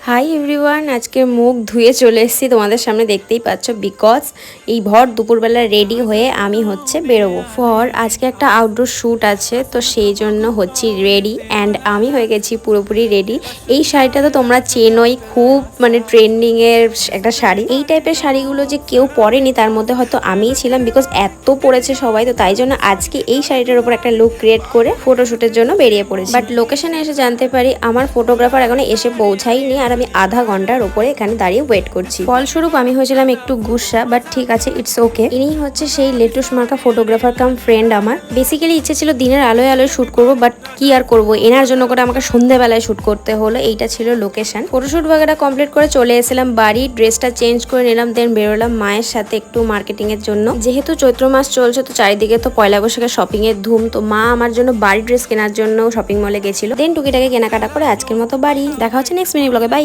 Hi everyone, আজকে মুখ ধুয়ে চলে এসেছি তোমাদের সামনে, দেখতেই পাচ্ছ। বিকজ এই ভর দুপুরবেলা রেডি হয়ে আমি বেরোবো ফর আজকে একটা আউটডোর শ্যুট আছে, তো সেই জন্য হচ্ছি রেডি। অ্যান্ড আমি হয়ে গেছি পুরোপুরি রেডি। এই শাড়িটা তো তোমরা চেনোই, খুব ট্রেন্ডিং এর একটা শাড়ি। এই টাইপের শাড়িগুলো যে কেউ পরেনি তার মধ্যে হয়তো আমিই ছিলাম, বিকজ এত পরেছে সবাই, তো তাই জন্য আজকে এই শাড়িটার উপর একটা লুক ক্রিয়েট করে ফটোশুটের জন্য বেরিয়ে পড়েছি। বাট লোকেশনে এসে জানতে পারি আমার ফটোগ্রাফার এখনো এসে পৌঁছায়নি, আর আমি আধা ঘন্টার উপরে এখানে দাঁড়িয়ে ওয়েট করছি। ফলস্বরূপ আমি হয়েছিলাম একটু গুসা, বাট ঠিক আছে, ইটস ওকে। ইনি হচ্ছে সেই লেটুস মার্কা ফটোগ্রাফার কাম ফ্রেন্ড আমার। বেসিক্যালি ইচ্ছে ছিল দিনের আলোয় আলোয় শুট করবো, বাট কি আর করবো, এনার জন্য করে আমাকে সন্ধ্যেবেলায় শুট করতে হলো। এইটা ছিল লোকেশন। ফটোশুট বাগেরা কমপ্লিট করে চলে এসেছিলাম বাড়ি, ড্রেসটা চেঞ্জ করে নিলাম, দেন বেরোলাম মায়ের সাথে একটু মার্কেটিং এর জন্য। যেহেতু চৈত্র মাস চলছে, তো চারিদিকে তো পয়লা বৈশাখের শপিং এর ধুম, তো মা আমার জন্য বাড়ি ড্রেস কেনার জন্য শপিং মলে গেছিল। দেন টুকিটাকে কেনাকাটা করে আজকের মতো বাড়ি। দেখা হচ্ছে নেক্সট মিনি ব্লগে, বাই।